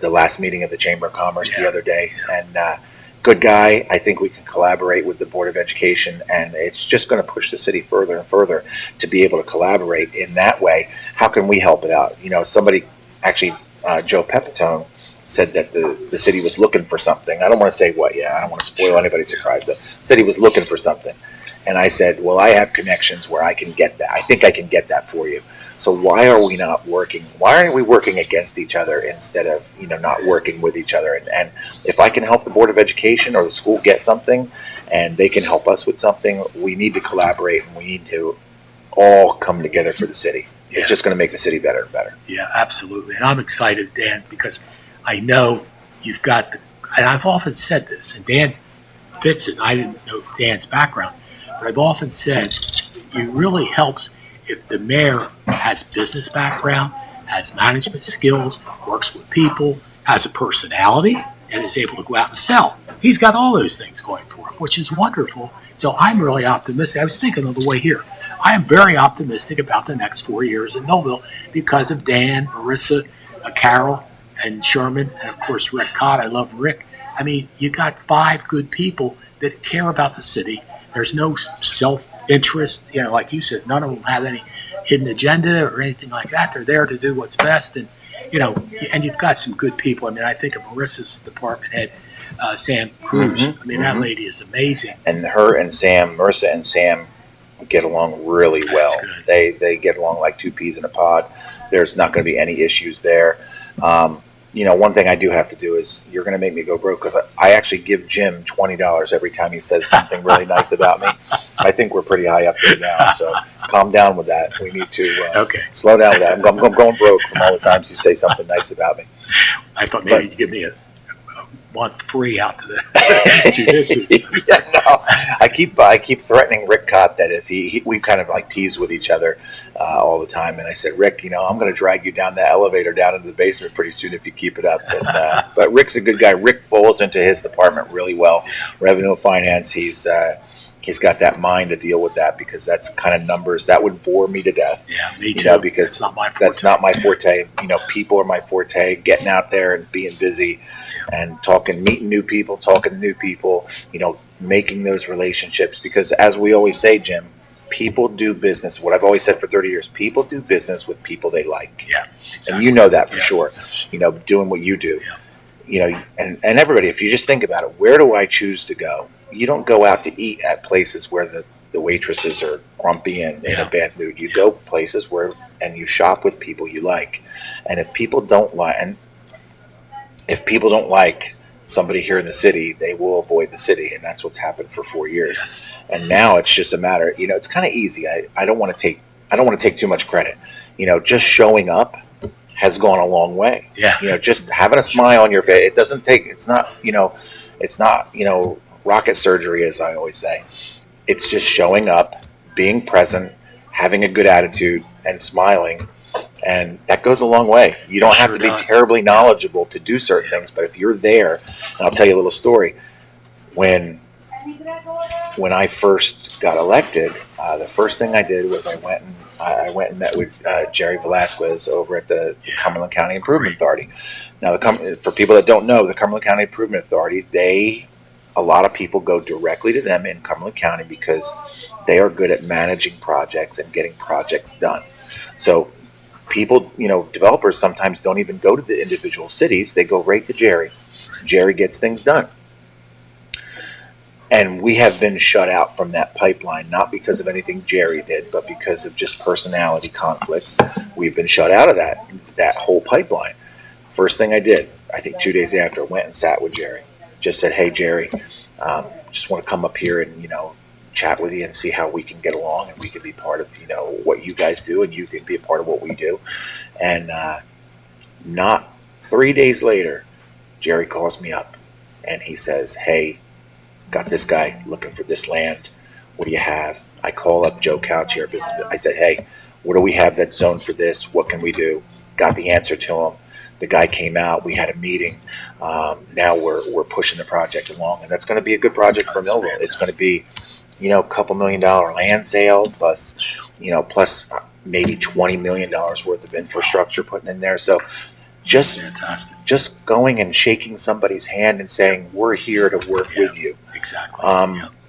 last meeting of the Chamber of Commerce the other day, and good guy. I think we can collaborate with the Board of Education, and it's just going to push the city further and further to be able to collaborate in that way. How can we help it out? Somebody, actually, Joe Pepitone, said that the city was looking for something. I don't want to say what yet. I don't want to spoil anybody's surprise, but said he was looking for something. And I said, well, I have connections where I can get that. I think I can get that for you. So why are we not working? Why aren't we working against each other instead of not working with each other? And if I can help the Board of Education or the school get something, and they can help us with something, we need to collaborate, and we need to all come together for the city. It's just going to make the city better and better. Yeah, absolutely. And I'm excited, Dan, because I know you've got and I've often said this, and Dan fits it. I didn't know Dan's background, but I've often said it really helps if the mayor has business background, has management skills, works with people, has a personality, and is able to go out and sell. He's got all those things going for him, which is wonderful. So I'm really optimistic. I was thinking on the way here, I am very optimistic about the next 4 years in Millville because of Dan, Marissa, Carol, and Sherman, and of course Rick Cott. I love Rick. I mean, you got 5 good people that care about the city. There's no self-interest, like you said, none of them have any hidden agenda or anything like that. They're there to do what's best, and and you've got some good people. I mean, I think of Marissa's department head, Sam Cruz. I mean, that lady is amazing. And Marissa and Sam get along really well. They get along like 2 peas in a pod. There's not going to be any issues there. One thing I do have to do is you're going to make me go broke, because I actually give Jim $20 every time he says something really nice about me. I think we're pretty high up there now, so calm down with that. We need to slow down with that. I'm going broke from all the times you say something nice about me. I thought maybe you'd give me a month free out to the jiu-jitsu. I keep threatening Rick Cott that if we kind of like tease with each other all the time, and I said, Rick, I'm going to drag you down the elevator down into the basement pretty soon if you keep it up. And, but Rick's a good guy. Rick falls into his department really well. Revenue and finance. He's got that mind to deal with that, because that's kind of numbers that would bore me to death. Yeah, me too. Because that's not my forte. People are my forte. Getting out there and being busy, and meeting new people, talking to new people. Making those relationships, because as we always say, Jim, people do business. What I've always said for 30 years, people do business with people they like. Yeah, exactly. And you know that for Yes. sure, doing what you do. Yeah. And everybody, if you just think about it, where do I choose to go? You don't go out to eat at places where the waitresses are grumpy and in a bad mood. You go places and you shop with people you like. And if people don't like somebody here in the city, they will avoid the city. And that's what's happened for 4 years. Yes. And now it's just a matter, it's kind of easy. I don't want to take too much credit. Just showing up has gone a long way. Yeah. Just having a smile on your face. It's not rocket surgery, as I always say. It's just showing up, being present, having a good attitude, and smiling. And that goes a long way. You don't have to be terribly knowledgeable to do certain things, but if you're there, and I'll tell you a little story. When I first got elected, the first thing I did was I went and met with Jerry Velasquez over at the Cumberland County Improvement Authority. Now, for people that don't know, the Cumberland County Improvement Authority, a lot of people go directly to them in Cumberland County because they are good at managing projects and getting projects done. So people, developers sometimes don't even go to the individual cities. They go right to Jerry. Jerry gets things done. And we have been shut out from that pipeline, not because of anything Jerry did, but because of just personality conflicts. We've been shut out of that whole pipeline. First thing I did, I think 2 days after, I went and sat with Jerry. Just said, hey, Jerry, just want to come up here and, chat with you and see how we can get along and we can be part of, what you guys do and you can be a part of what we do. And not 3 days later, Jerry calls me up and he says, hey, got this guy looking for this land. What do you have? I call up Joe Couch here. I said, hey, what do we have that's zoned for this? What can we do? Got the answer to him. The guy came out. We had a meeting. Now we're pushing the project along, and that's going to be a good project for Millville. It's going to be, a couple $1 million land sale plus maybe $20 million worth of infrastructure putting in there. So just going and shaking somebody's hand and saying, we're here to work with you. Exactly.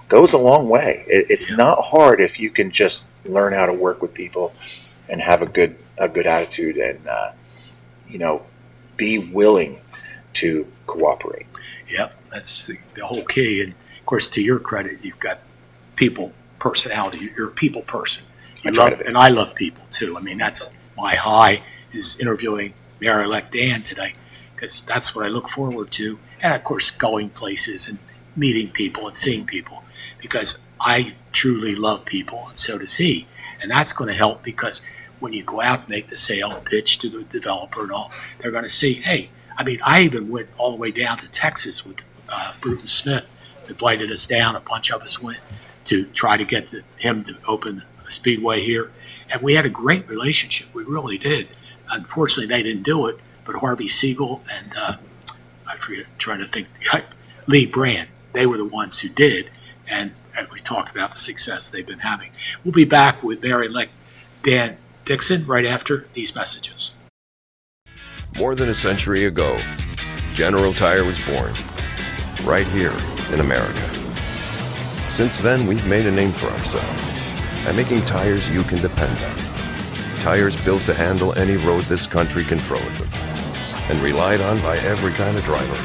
Goes a long way. It's not hard if you can just learn how to work with people and have a good attitude and, be willing to cooperate. Yep, that's the whole key. And of course, to your credit, you've got people personality. You're a people person. And I love people too. I mean, that's my high is interviewing Mayor-elect Dan today, because that's what I look forward to. And of course, going places and meeting people and seeing people, because I truly love people, and so does he. And that's going to help, because when you go out and make the sale, pitch to the developer and all, they're going to see, hey, I mean, I even went all the way down to Texas with Bruton Smith, invited us down. A bunch of us went to try to get him to open a speedway here. And we had a great relationship. We really did. Unfortunately, they didn't do it, but Harvey Siegel and I forget, trying to think, Lee Brand, they were the ones who did. And we talked about the success they've been having. We'll be back with Mayor-elect Dan Dixon right after these messages. More than a century ago, General Tire was born, right here in America. Since then, we've made a name for ourselves by making tires you can depend on. Tires built to handle any road this country can throw at them, and relied on by every kind of driver.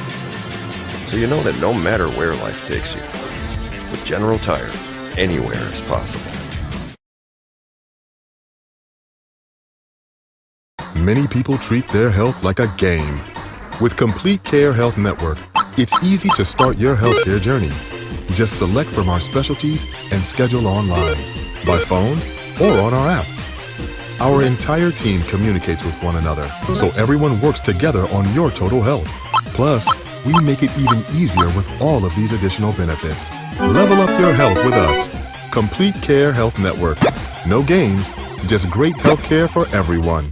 So you know that no matter where life takes you, with General Tire, anywhere is possible. Many people treat their health like a game. With Complete Care Health Network, it's easy to start your healthcare journey. Just select from our specialties and schedule online, by phone, or on our app. Our entire team communicates with one another, so everyone works together on your total health. Plus, we make it even easier with all of these additional benefits. Level up your health with us. Complete Care Health Network. No games, just great health care for everyone.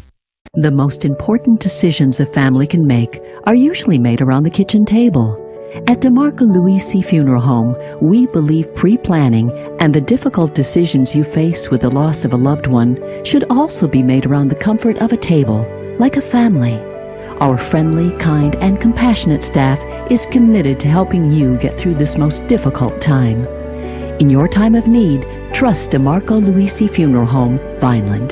The most important decisions a family can make are usually made around the kitchen table. At DeMarco Luisi Funeral Home, we believe pre-planning and the difficult decisions you face with the loss of a loved one should also be made around the comfort of a table, like a family. Our friendly, kind, and compassionate staff is committed to helping you get through this most difficult time. In your time of need, trust DeMarco Luisi Funeral Home, Vineland.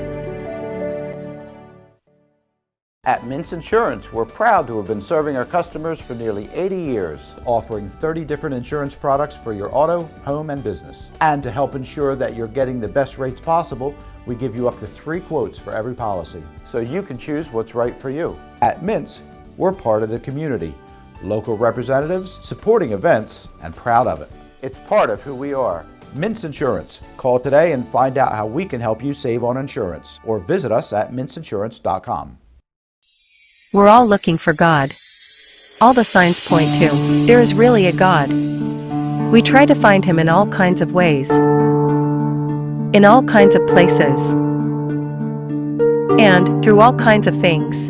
At Mintz Insurance, we're proud to have been serving our customers for nearly 80 years, offering 30 different insurance products for your auto, home, and business. And to help ensure that you're getting the best rates possible, we give you up to 3 quotes for every policy, so you can choose what's right for you. At Mintz, we're part of the community, local representatives, supporting events, and proud of it. It's part of who we are. Mintz Insurance. Call today and find out how we can help you save on insurance, or visit us at mintzinsurance.com. We're all looking for God. All the signs point to, there is really a God. We try to find Him in all kinds of ways, in all kinds of places, and through all kinds of things.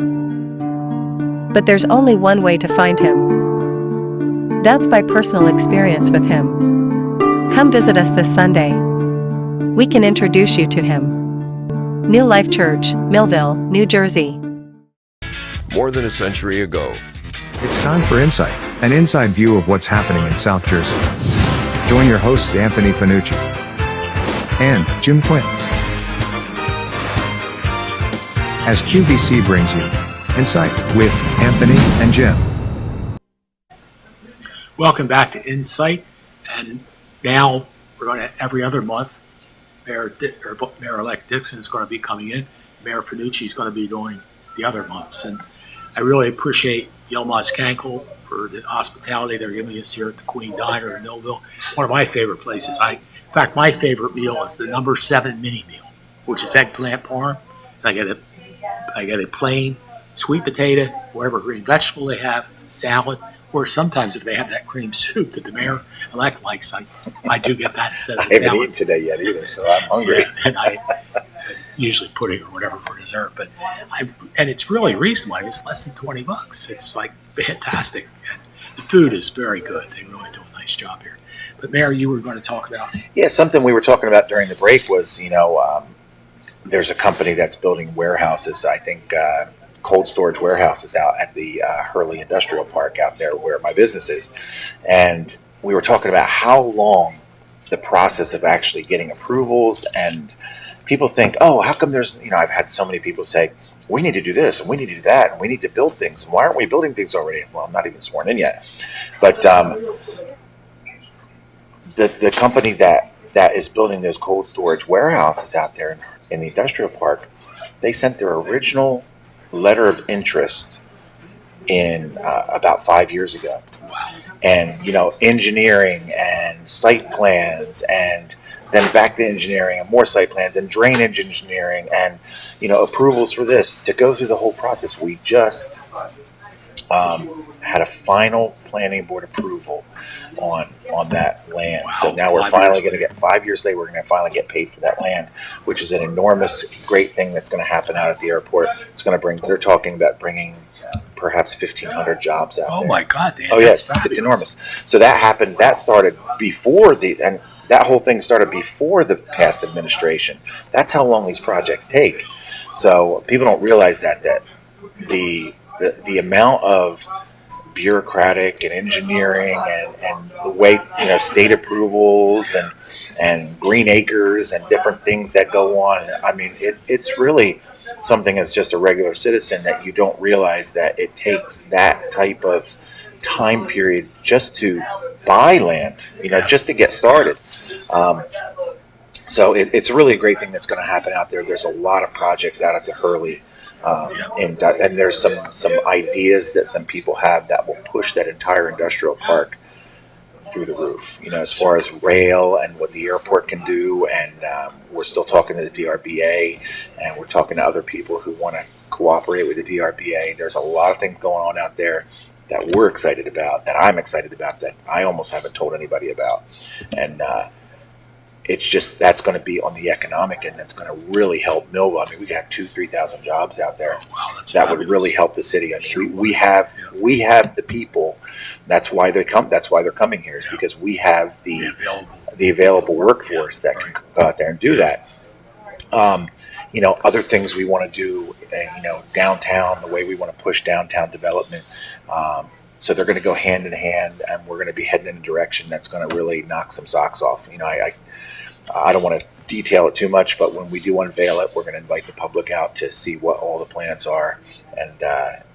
But there's only one way to find Him. That's by personal experience with Him. Come visit us this Sunday. We can introduce you to Him. New Life Church, Millville, New Jersey. More than a century ago, It's time for Insight, an inside view of what's happening in South Jersey. Join your hosts Anthony Fanucci and Jim Quinn as QVC brings you Insight with Anthony and Jim. Welcome back to Insight, and now we're going to, every other month, Mayor-elect Dixon is going to be coming in. Mayor Fanucci is going to be doing the other months, and I really appreciate Yilmaz Kankel for the hospitality they're giving us here at the Queen Diner in Millville. One of my favorite places. In fact, my favorite meal is the number 7 mini meal, which is eggplant parm. I get a plain sweet potato, whatever green vegetable they have, salad, or sometimes if they have that cream soup that the mayor-elect likes, I do get that instead of the salad. I haven't eaten today yet either, so I'm hungry. Yeah, and I usually pudding or whatever for dessert, but and it's really reasonable. It's less than $20. It's like fantastic. And the food is very good. They really do a nice job here. But Mayor, you were going to talk about? Yeah, something we were talking about during the break was, there's a company that's building warehouses, I think cold storage warehouses out at the Hurley Industrial Park out there where my business is. And we were talking about how long the process of actually getting approvals, and people think, oh, how come there's, I've had so many people say, we need to do this and we need to do that and we need to build things. And why aren't we building things already? Well, I'm not even sworn in yet. But the company that is building those cold storage warehouses out there in the industrial park, they sent their original letter of interest in about 5 years ago. And, engineering and site plans, and then back to engineering and more site plans and drainage engineering and, approvals for this to go through the whole process. We just had a final planning board approval on that land. Wow, so now we're finally going to get 5 years later, we're going to finally get paid for that land, which is an enormous, great thing that's going to happen out at the airport. It's going to they're talking about bringing perhaps 1,500 jobs out there. Oh my God, Dan. Oh yes, it's enormous. So that happened, that started before and that whole thing started before the past administration. That's how long these projects take. So people don't realize that the amount of bureaucratic and engineering and the way state approvals and green acres and different things that go on. I mean, it's really something as just a regular citizen that you don't realize that it takes that type of time period just to buy land, just to get started. So it's really a great thing that's going to happen out there. There's a lot of projects out at the Hurley. And there's some ideas that some people have that will push that entire industrial park through the roof, as far as rail and what the airport can do. And we're still talking to the DRBA, and we're talking to other people who want to cooperate with the DRBA. There's a lot of things going on out there that we're excited about, that I'm excited about, that I almost haven't told anybody about. And it's just, that's going to be on the economic end. That's going to really help Millville. I mean, we got 2,000-3,000 jobs out there. Wow, that's that fabulous. Would really help the city. I mean, we have the people. That's why they come. That's why they're coming here, is because we have the available workforce that can go out there and do that. Other things we want to do, downtown, the way we want to push downtown development. so they're going to go hand in hand, and we're going to be heading in a direction that's going to really knock some socks off. I don't want to detail it too much, but when we do unveil it, we're going to invite the public out to see what all the plans are, and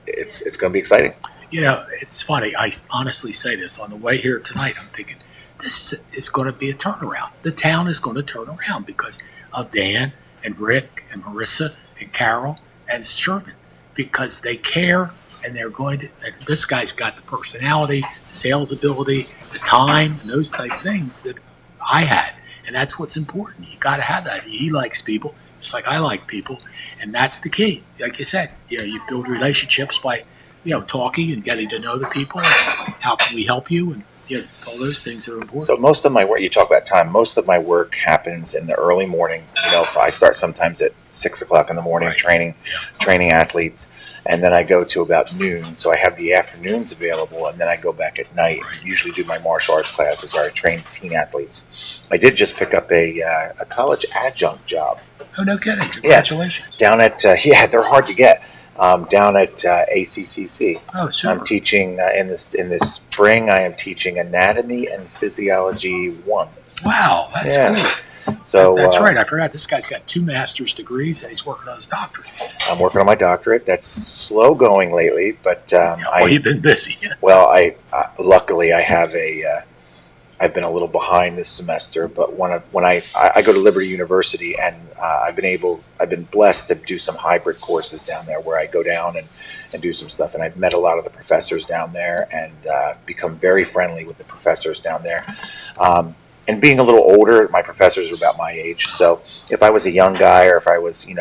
it's going to be exciting. It's funny. I honestly say this on the way here tonight. I'm thinking this is going to be a turnaround. The town is going to turn around because of Dan and Rick and Marissa and Carol and Sherman, because they care and they're going to. And this guy's got the personality, the sales ability, the time, and those type of things that I had. And that's what's important. You got to have that. He likes people, just like I like people, and that's the key. Like you said, you build relationships by, talking and getting to know the people. And how can we help you? And all those things are important. So most of my work, you talk about time. Most of my work happens in the early morning. I start sometimes at 6 o'clock in the morning, Right. training athletes, and then I go to about noon. So I have the afternoons available, and then I go back at night. Right. Usually do my martial arts classes, or I train teen athletes. I did just pick up a college adjunct job. Oh, no kidding. Congratulations. Down at they're hard to get. Down at ACCC. Oh, super. I'm teaching in this spring. I am teaching Anatomy and Physiology 1. Wow, that's cool. So That's right. I forgot this guy's got 2 master's degrees and he's working on his doctorate. I'm working on my doctorate. That's slow going lately, but You've been busy. well, luckily I have I've been a little behind this semester, but when I go to Liberty University, and I've been blessed to do some hybrid courses down there where I go down and do some stuff, and I've met a lot of the professors down there and become very friendly with the professors down there. And being a little older, my professors are about my age. So if I was a young guy, or if I was, and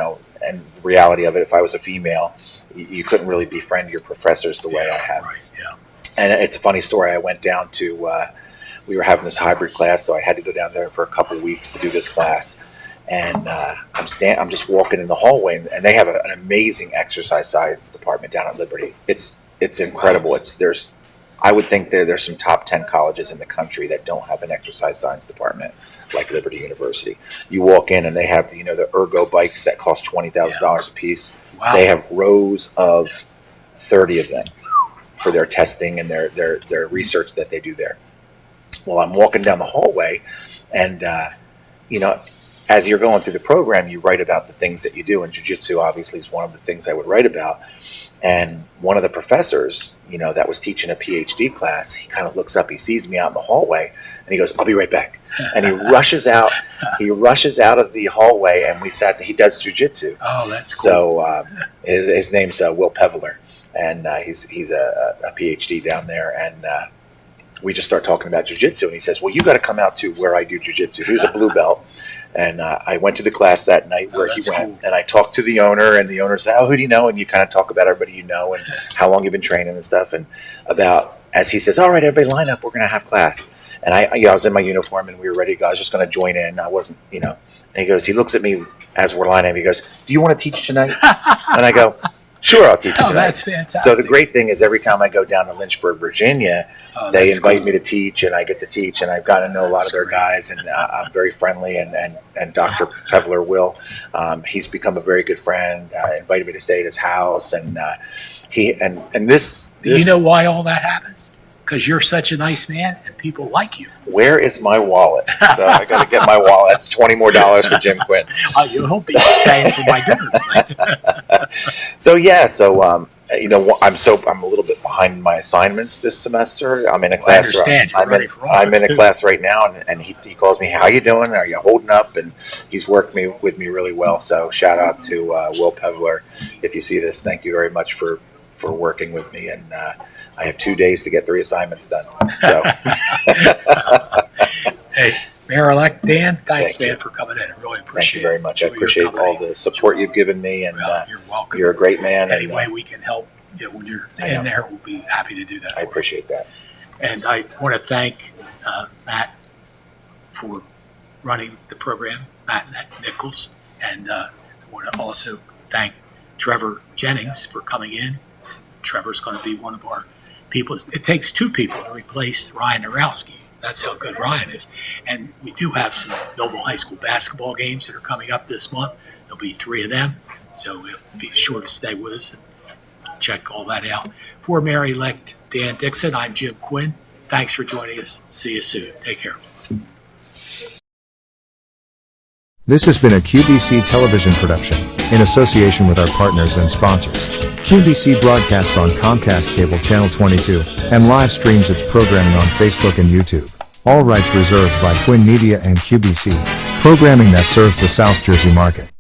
the reality of it, if I was a female, you couldn't really befriend your professors the way I have. Right, yeah. And it's a funny story. I went down to, we were having this hybrid class, so I had to go down there for a couple weeks to do this class. And I'm just walking in the hallway, and they have an amazing exercise science department down at Liberty. It's incredible. Wow. I would think there's some top 10 colleges in the country that don't have an exercise science department like Liberty University. You walk in and they have the ergo bikes that cost $20,000 a piece. Wow. They have rows of 30 of them for their testing and their research that they do there. Well, I'm walking down the hallway, and as you're going through the program, you write about the things that you do, and jiu-jitsu obviously is one of the things I would write about. And one of the professors, that was teaching a PhD class, he kind of looks up, he sees me out in the hallway, and he goes, "I'll be right back." And he rushes out. He rushes out of the hallway, and he does jiu-jitsu. Oh, that's cool. So his name's Will Peveler, and he's a PhD down there, and we just start talking about jiu-jitsu, and he says, "Well, you got to come out to where I do jiu-jitsu." He was a blue belt, and I went to the class that night where he went, cool. and I talked to the owner, and the owner said, "Oh, who do you know?" And you kind of talk about everybody and how long you've been training and stuff, and as he says, "All right, everybody line up, we're going to have class." And I was in my uniform, and we were ready to go. I was just going to join in. I wasn't, and he looks at me as we're lining up. He goes, "Do you want to teach tonight?" And I go, "Sure, I'll teach tonight." That's fantastic. So the great thing is every time I go down to Lynchburg, Virginia, they that's invite cool. me to teach, and I get to teach, and I've gotten to know a lot of their guys, and I'm very friendly, and Dr. Peveler will. He's become a very good friend, invited me to stay at his house, and this. You know why all that happens? Because you're such a nice man and people like you. Where is my wallet? So I got to get my wallet. That's $20 more for Jim Quinn. You'll be paying for my dinner tonight. I'm a little bit behind my assignments this semester. I'm in a class. I understand. I'm in a class right now, and he calls me, "How you doing? Are you holding up?" And he's worked with me really well. So shout out to Will Peveler. If you see this, thank you very much for working with me. And I have 2 days to get 3 assignments done. So, Hey, Mayor-elect Dan, thanks, Thank you. man, for coming in. I really appreciate it. thank you very much. I your appreciate all company. the support you've given me, and Well, you're welcome. you're a great man. Any and, way we can help when you're I know. in there, we'll be happy to do that. I for you. appreciate that. And I want to thank Matt for running the program, Matt Nichols. And I want to also thank Trevor Jennings for coming in. Trevor's going to be one of our people. It takes 2 people to replace Ryan Narowski. That's how good Ryan is. And we do have some Millville High School basketball games that are coming up this month. There'll be 3 of them. So be sure to stay with us and check all that out. For Mayor-elect Dan Dixon. I'm Jim Quinn. Thanks for joining us. See you soon. Take care. This has been a QBC television production, in association with our partners and sponsors. QBC broadcasts on Comcast Cable Channel 22, and live streams its programming on Facebook and YouTube. All rights reserved by Quinn Media and QBC. Programming that serves the South Jersey market.